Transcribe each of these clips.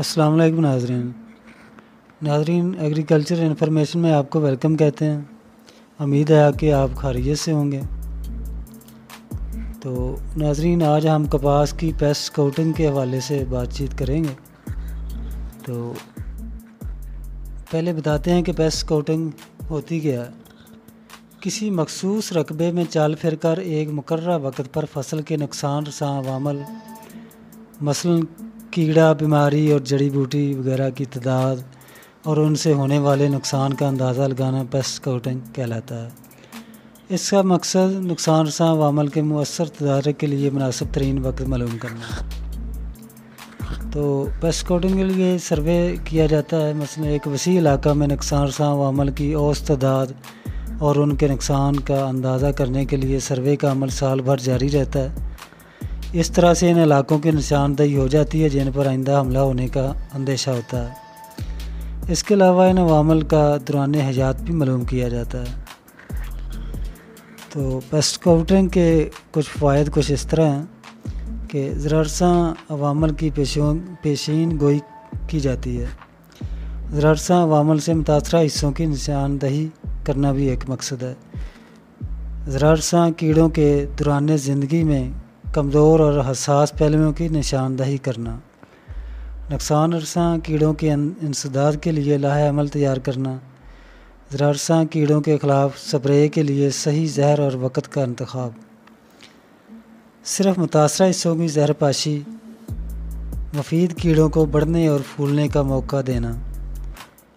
अस्सलाम वालेकुम नाज़रीन एग्रीकल्चर इन्फॉर्मेशन में आपको वेलकम कहते हैं। उम्मीद है कि आप खैरियत से होंगे। तो नाज़रीन, आज हम कपास की पेस्ट स्काउटिंग के हवाले से बातचीत करेंगे। तो पहले बताते हैं कि पेस्ट स्काउटिंग होती क्या है। किसी मखसूस रकबे में चल फिर कर एक मुकर्रर वक्त पर फसल के नुकसान रसां अवामल मसलन कीड़ा, बीमारी और जड़ी बूटी वगैरह की तादाद और उनसे होने वाले नुकसान का अंदाज़ा लगाना पेस्ट स्काउटिंग कहलाता है। इसका मकसद नुकसान रसां अवामल के मुअस्सर तदारक के लिए मुनासिब तरीन वक्त मालूम करना है। तो पेस्ट स्काउटिंग के लिए सर्वे किया जाता है। मसलन एक वसी इलाका में नुकसान रसां अवामल की औसत तादाद और उनके नुकसान का अंदाज़ा करने के लिए सर्वे का अमल साल भर जारी रहता है। इस तरह से इन इलाकों की निशानदेही हो जाती है जिन पर आइंदा हमला होने का अंदेशा होता है। इसके अलावा इन अवामल का दौरान हयात भी मालूम किया जाता है। तो पेस्ट स्काउटिंग के कुछ फ़ायदे कुछ इस तरह हैं कि ज़रारसां अवामल की पेशीन गोई की जाती है। ज़रारसां अवामल से मुतासरा हिस्सों की निशानदेही करना भी एक मकसद है। ज़रारसां कीड़ों के दौरान ज़िंदगी में कमज़ोर और हसास पहलुओं की निशानदेही करना, नुकसान रसां कीड़ों के इंसदाद के लिए लाहे अमल तैयार करना, ज़रारसां कीड़ों के ख़िलाफ़ स्प्रे के लिए सही जहर और वक़्त का इंतखाब, सिर्फ मुतासरा हिस्सों की जहरपाशी, मुफीद कीड़ों को बढ़ने और फूलने का मौका देना,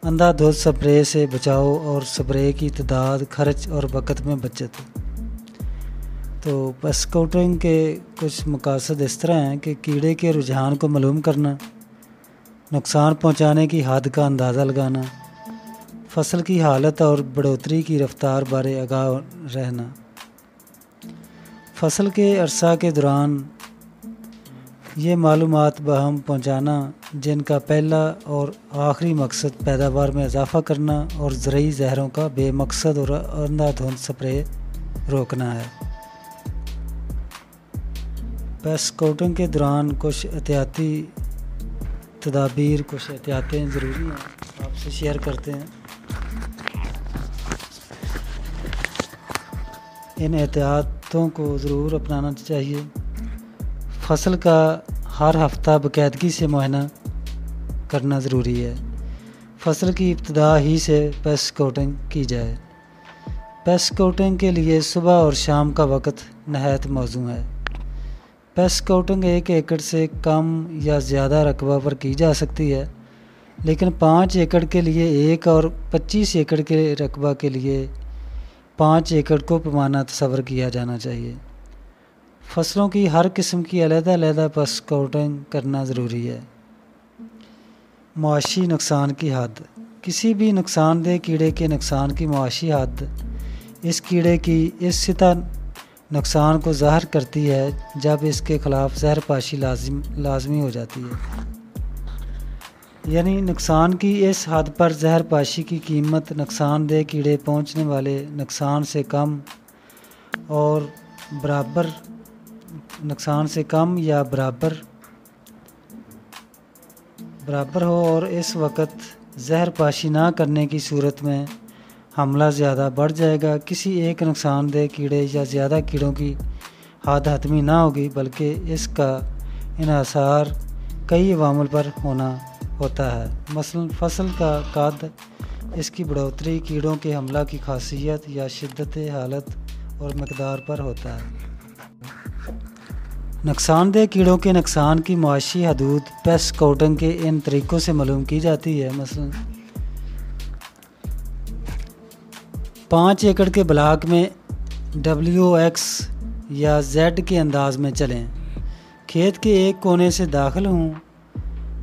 अंधाधुंध स्प्रे से बचाव और स्प्रे की तादाद, खर्च और वक़्त में बचत। तो पेस्ट स्काउटिंग के कुछ मकासद इस तरह हैं कि कीड़े के रुझान को मालूम करना, नुकसान पहुंचाने की हद का अंदाज़ा लगाना, फसल की हालत और बढ़ोतरी की रफ्तार बारे आगाह रहना, फसल के अरसा के दौरान ये मालूमात बहम पहुंचाना जिनका पहला और आखिरी मकसद पैदावार में इजाफ़ा करना और ज़रूरी जहरों का बेमकसद और अंधाधुंध स्प्रे रोकना है। पेस्ट स्काउटिंग के दौरान कुछ एहतियाती तदाबीर, कुछ एहतियातें ज़रूरी हैं, आपसे शेयर करते हैं। इन एहतियातों को ज़रूर अपनाना चाहिए। फसल का हर हफ्ता बाकायदगी से मुआयना करना ज़रूरी है। फसल की इब्तिदा ही से पेस्ट स्काउटिंग की जाए। पेस्ट स्काउटिंग के लिए सुबह और शाम का वक़्त नहायत मौजूद है। पेस्ट स्काउटिंग 1 एकड़ से कम या ज़्यादा रकबा पर की जा सकती है, लेकिन 5 एकड़ के लिए 1 और 25 एकड़ के रकबा के लिए 5 एकड़ को पैमाना तस्वर किया जाना चाहिए। फसलों की हर किस्म की अलग-अलग पेस्ट स्काउटिंग करना ज़रूरी है। मुआशी नुकसान की हद। किसी भी नुकसानदेह कीड़े के नुकसान की मुआशी हद इस कीड़े की इस सतह नुकसान को ज़ाहिर करती है जब इसके ख़िलाफ़ जहरपाशी लाजमी हो जाती है। यानी नुकसान की इस हद पर जहरपाशी की कीमत नुकसानदेह कीड़े पहुंचने वाले नुकसान से कम और बराबर नुकसान से कम या बराबर हो और इस वक्त जहरपाशी ना करने की सूरत में हमला ज़्यादा बढ़ जाएगा। किसी एक नुकसानदेह कीड़े या ज़्यादा कीड़ों की हद हतमी ना होगी, बल्कि इसका इन्हिसार कई अवामिल पर होता है। मसलन फसल का कद, इसकी बढ़ोतरी, कीड़ों के हमला की खासियत या शिद्दत हालत और मकदार पर होता है। नुकसानदेह कीड़ों के नुकसान की मुआशी हदूद पेस्ट स्काउटिंग के इन तरीक़ों से मालूम की जाती है। मसलन 5 एकड़ के ब्लॉक में WX या Z के अंदाज में चलें। खेत के एक कोने से दाखिल हों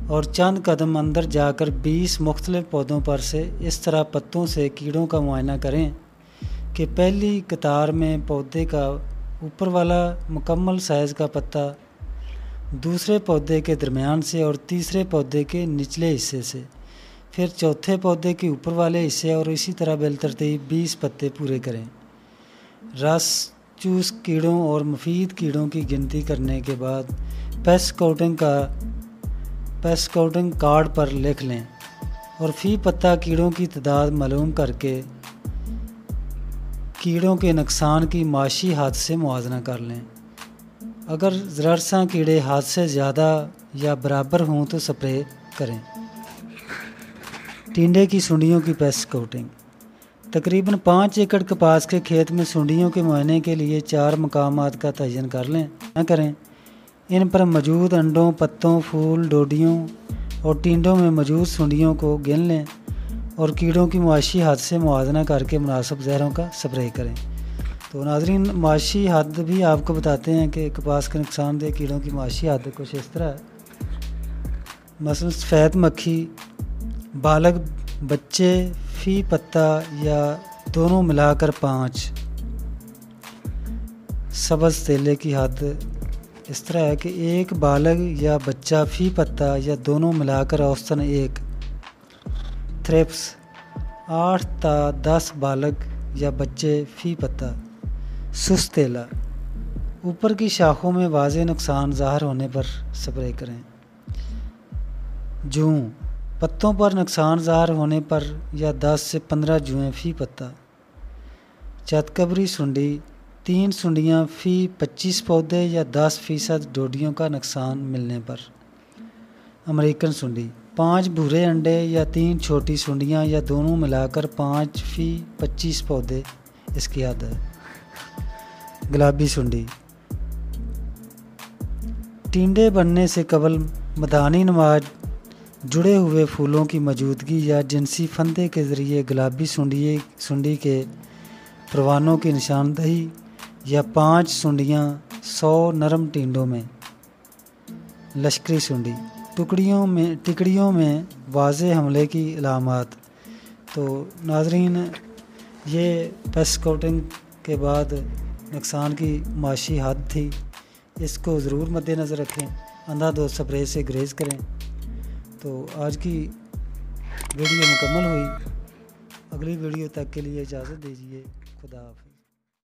और चंद कदम अंदर जाकर 20 मुख्तलिफ पौधों पर से इस तरह पत्तों से कीड़ों का मुआयना करें कि पहली कतार में पौधे का ऊपर वाला मुकम्मल साइज़ का पत्ता दूसरे पौधे के दरमियान से और तीसरे पौधे के निचले हिस्से से, फिर चौथे पौधे के ऊपर वाले हिस्से और इसी तरह बिलतरतीब 20 पत्ते पूरे करें। रस चूस कीड़ों और मुफीद कीड़ों की गिनती करने के बाद पेस्ट स्काउटिंग का पेस्ट स्काउटिंग कार्ड पर लिख लें और फी पत्ता कीड़ों की तादाद मालूम करके कीड़ों के नुकसान की माशी हद से मुआवजा कर लें। अगर ज़रारसा कीड़े हद से ज़्यादा या बराबर हों तो स्प्रे करें। टिंडे की सुंडियों की पेस्ट स्काउटिंग। तकरीबन 5 एकड़ कपास के खेत में सुंडियों के मुआयने के लिए 4 मकामात का तयन करें। इन पर मौजूद अंडों, पत्तों, फूल, डोडियों और टिंडों में मौजूद सुंडियों को गिन लें और कीड़ों की मुआशी हद से मुआवजा करके मुनासिब जहरों का स्प्रे करें। तो नाज़रीन, मुआशी हद भी आपको बताते हैं कि कपास के नुकसानदेह कीड़ों की मुआशी हद कुछ इस तरह है। मसलन सफ़ेद मक्खी, बालग बच्चे, फी पत्ता या दोनों मिलाकर 5। सब्ज़ तेले की हद इस तरह है कि एक बालग या बच्चा फी पत्ता या दोनों मिलाकर औसतन 1। थ्रिप्स 8 ता 10 बालग या बच्चे फी पत्ता। सुस्त तेला, ऊपर की शाखों में वाज़ेह नुकसान ज़ाहिर होने पर स्प्रे करें। जूं, पत्तों पर नुकसान ज़ाहिर होने पर या 10 से 15 जुएँ फी पत्ता। चतकबरी सुंडी, 3 सुंडियाँ फी 25 पौधे या 10% डोडियों का नुकसान मिलने पर। अमेरिकन सुंडी, 5 भूरे अंडे या 3 छोटी सुंडियाँ या दोनों मिलाकर 5 फी 25 पौधे इसकी हद है। गुलाबी सुंडी, टिंडे बनने से कबल मदानी नमाज जुड़े हुए फूलों की मौजूदगी या जिनसी फंदे के ज़रिए गुलाबी सुंडी के परवानों की निशानदही या 5 सुंडियाँ 100 नरम टिंडों में। लश्करी सुंडी, टिकड़ियों में वाज़ेह हमले की अलामात। तो नाज़रीन, ये पेस्ट स्काउटिंग के बाद नुकसान की माशी हद थी, इसको ज़रूर मद्देनज़र रखें। अंधाधुंध स्प्रे से गुरेज करें। तो आज की वीडियो मुकम्मल हुई। अगली वीडियो तक के लिए इजाज़त दीजिए। खुदा हाफ़िज़।